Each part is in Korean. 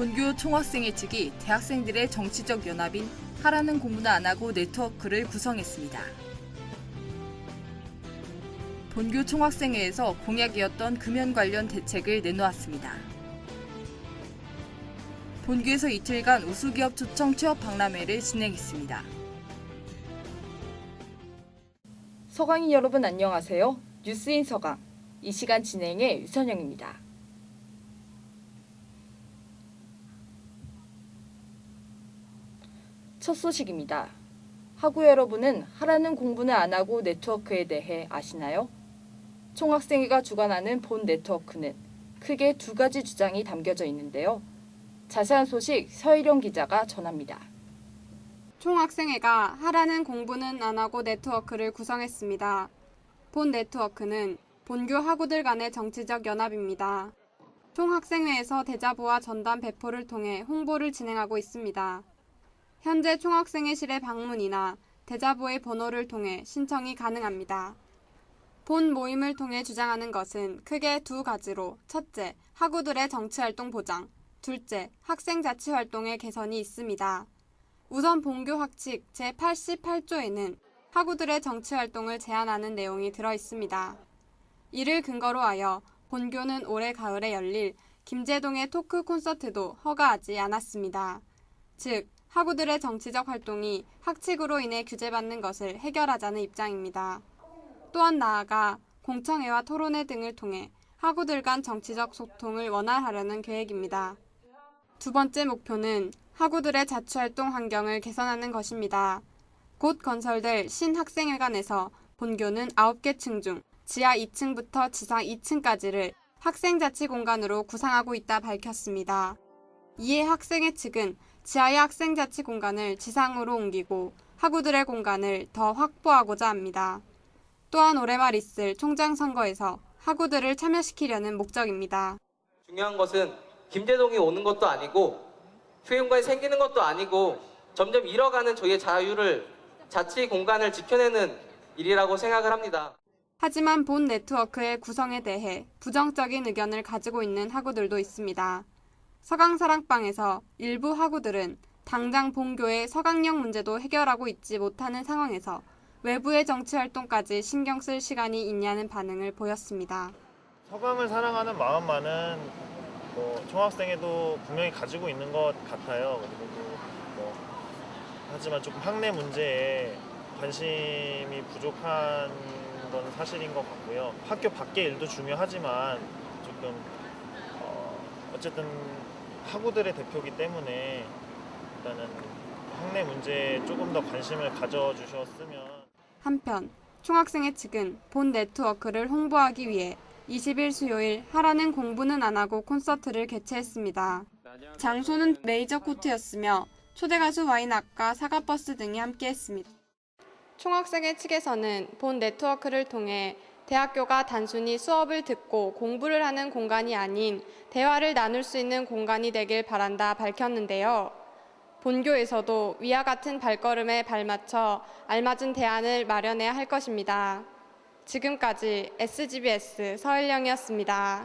본교 총학생회 측이 대학생들의 정치적 연합인 하라는 공부는 안 하고 네트워크를 구성했습니다. 본교 총학생회에서 공약이었던 금연 관련 대책을 내놓았습니다. 본교에서 이틀간 우수기업 초청 취업 박람회를 진행했습니다. 서강인 여러분 안녕하세요. 뉴스인 서강. 이 시간 진행의 유선영입니다. 첫 소식입니다. 학우 여러분은 하라는 공부는 안 하고 네트워크에 대해 아시나요? 총학생회가 주관하는 본 네트워크는 크게 두 가지 주장이 담겨져 있는데요. 자세한 소식 서일영 기자가 전합니다. 총학생회가 하라는 공부는 안 하고 네트워크를 구성했습니다. 본 네트워크는 본교 학우들 간의 정치적 연합입니다. 총학생회에서 대자보와 전단 배포를 통해 홍보를 진행하고 있습니다. 현재 총학생회실의 방문이나 대자보의 번호를 통해 신청이 가능합니다. 본 모임을 통해 주장하는 것은 크게 두 가지로 첫째, 학우들의 정치활동 보장, 둘째, 학생자치활동의 개선이 있습니다. 우선 본교 학칙 제88조에는 학우들의 정치활동을 제한하는 내용이 들어있습니다. 이를 근거로 하여 본교는 올해 가을에 열릴 김제동의 토크 콘서트도 허가하지 않았습니다. 즉, 학우들의 정치적 활동이 학칙으로 인해 규제받는 것을 해결하자는 입장입니다. 또한 나아가 공청회와 토론회 등을 통해 학우들 간 정치적 소통을 원활하려는 계획입니다. 두 번째 목표는 학우들의 자치활동 환경을 개선하는 것입니다. 곧 건설될 신학생회관에서 본교는 9개 층 중 지하 2층부터 지상 2층까지를 학생자치 공간으로 구상하고 있다 밝혔습니다. 이에 학생회 측은 지하의 학생자치 공간을 지상으로 옮기고 학우들의 공간을 더 확보하고자 합니다. 또한 올해 말 있을 총장 선거에서 학우들을 참여시키려는 목적입니다. 중요한 것은 김제동이 오는 것도 아니고 휴게공간이 생기는 것도 아니고 점점 잃어가는 저희의 자유를 자치 공간을 지켜내는 일이라고 생각을 합니다. 하지만 본 네트워크의 구성에 대해 부정적인 의견을 가지고 있는 학우들도 있습니다. 서강사랑방에서 일부 학우들은 당장 본교의 서강역 문제도 해결하고 있지 못하는 상황에서 외부의 정치활동까지 신경 쓸 시간이 있냐는 반응을 보였습니다. 서강을 사랑하는 마음만은 총학생회도 분명히 가지고 있는 것 같아요. 그리고 하지만 조금 학내 문제에 관심이 부족한 건 사실인 것 같고요. 학교 밖의 일도 중요하지만 조금 어쨌든 학우들의 대표이기 때문에 일단은 학내 문제에 조금 더 관심을 가져주셨으면. 한편 총학생회 측은 본 네트워크를 홍보하기 위해 20일 수요일 하라는 공부는 안 하고 콘서트를 개최했습니다. 장소는 메이저 코트였으며 초대 가수 와인악과 사과버스 등이 함께했습니다. 총학생회 측에서는 본 네트워크를 통해 대학교가 단순히 수업을 듣고 공부를 하는 공간이 아닌 대화를 나눌 수 있는 공간이 되길 바란다 밝혔는데요. 본교에서도 위와 같은 발걸음에 발맞춰 알맞은 대안을 마련해야 할 것입니다. 지금까지 SGBS 서일영이었습니다.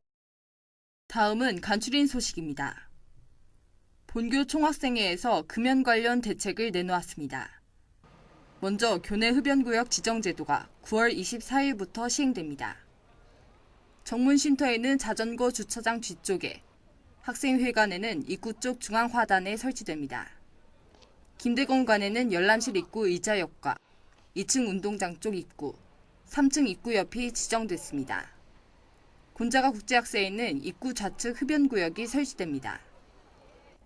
다음은 간추린 소식입니다. 본교 총학생회에서 금연 관련 대책을 내놓았습니다. 먼저 교내 흡연구역 지정 제도가 9월 24일부터 시행됩니다. 정문쉼터에는 자전거 주차장 뒤쪽에, 학생회관에는 입구 쪽 중앙화단에 설치됩니다. 김대건관에는 열람실 입구 의자역과 2층 운동장 쪽 입구, 3층 입구 옆이 지정됐습니다. 곤자가 국제학생에는 입구 좌측 흡연구역이 설치됩니다.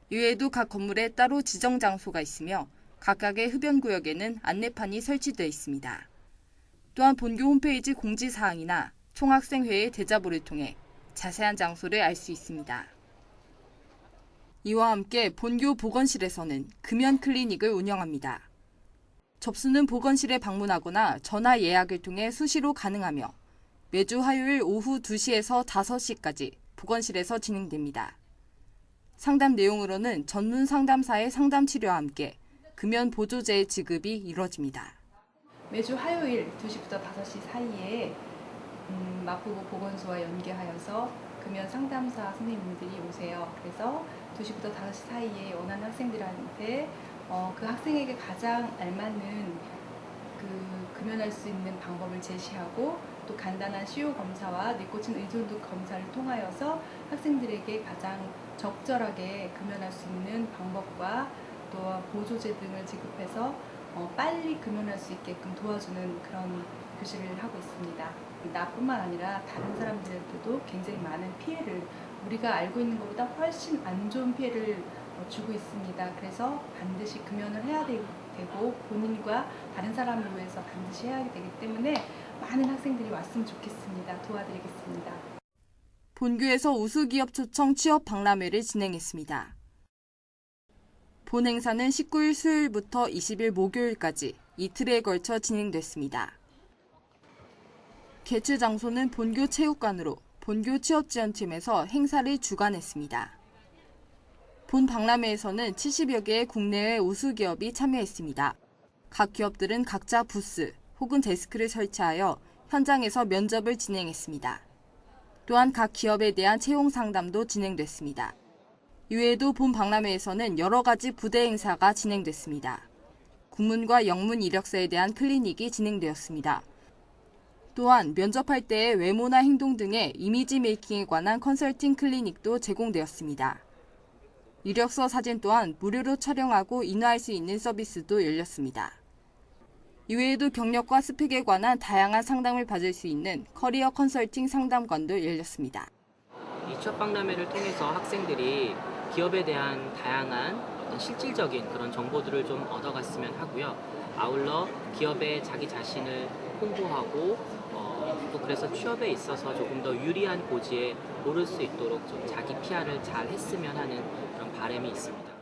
이외에도 각 건물에 따로 지정 장소가 있으며 각각의 흡연구역에는 안내판이 설치되어 있습니다. 또한 본교 홈페이지 공지사항이나 총학생회의 대자보를 통해 자세한 장소를 알 수 있습니다. 이와 함께 본교 보건실에서는 금연 클리닉을 운영합니다. 접수는 보건실에 방문하거나 전화 예약을 통해 수시로 가능하며 매주 화요일 오후 2시에서 5시까지 보건실에서 진행됩니다. 상담 내용으로는 전문 상담사의 상담 치료와 함께 금연 보조제 지급이 이루어집니다. 매주 화요일 2시부터 5시 사이에 마포구 보건소와 연계하여서 금연 상담사 선생님들이 오세요. 그래서 2시부터 5시 사이에 원하는 학생들한테 그 학생에게 가장 알맞는 그 금연할 수 있는 방법을 제시하고 또 간단한 CO 검사와 니코틴 의존도 검사를 통하여서 학생들에게 가장 적절하게 금연할 수 있는 방법과 또 보조제 등을 지급해서 빨리 금연할 수 있게끔 도와주는 그런 교실을 하고 있습니다. 나뿐만 아니라 다른 사람들에게도 굉장히 많은 피해를 우리가 알고 있는 것보다 훨씬 안 좋은 피해를 주고 있습니다. 그래서 반드시 금연을 해야 되고 본인과 다른 사람을 위해서 반드시 해야 되기 때문에 많은 학생들이 왔으면 좋겠습니다. 도와드리겠습니다. 본교에서 우수기업 초청 취업 박람회를 진행했습니다. 본 행사는 19일 수요일부터 20일 목요일까지 이틀에 걸쳐 진행됐습니다. 개최 장소는 본교 체육관으로 본교 취업지원팀에서 행사를 주관했습니다. 본 박람회에서는 70여 개의 국내외 우수기업이 참여했습니다. 각 기업들은 각자 부스 혹은 데스크를 설치하여 현장에서 면접을 진행했습니다. 또한 각 기업에 대한 채용 상담도 진행됐습니다. 이외에도 본 박람회에서는 여러 가지 부대 행사가 진행됐습니다. 국문과 영문 이력서에 대한 클리닉이 진행되었습니다. 또한 면접할 때의 외모나 행동 등의 이미지 메이킹에 관한 컨설팅 클리닉도 제공되었습니다. 이력서 사진 또한 무료로 촬영하고 인화할 수 있는 서비스도 열렸습니다. 이외에도 경력과 스펙에 관한 다양한 상담을 받을 수 있는 커리어 컨설팅 상담관도 열렸습니다. 이 취업 박람회를 통해서 학생들이 기업에 대한 다양한 어떤 실질적인 그런 정보들을 좀 얻어갔으면 하고요. 아울러 기업에 자기 자신을 홍보하고 또 그래서 취업에 있어서 조금 더 유리한 고지에 오를 수 있도록 좀 자기 PR을 잘 했으면 하는 그런 바람이 있습니다.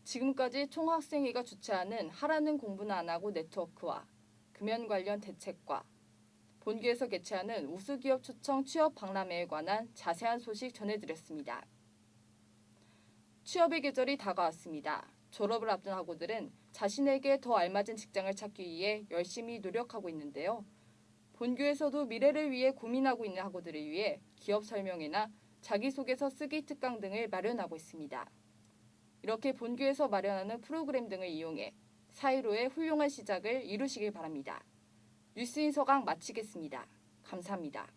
지금까지 총학생회가 주최하는 하라는 공부는 안 하고 네트워크와 금연 관련 대책과 본교에서 개최하는 우수기업 초청 취업 박람회에 관한 자세한 소식 전해드렸습니다. 취업의 계절이 다가왔습니다. 졸업을 앞둔 학우들은 자신에게 더 알맞은 직장을 찾기 위해 열심히 노력하고 있는데요. 본교에서도 미래를 위해 고민하고 있는 학우들을 위해 기업 설명회나 자기소개서 쓰기 특강 등을 마련하고 있습니다. 이렇게 본교에서 마련하는 프로그램 등을 이용해 사이로의 훌륭한 시작을 이루시길 바랍니다. 뉴스인 서강 마치겠습니다. 감사합니다.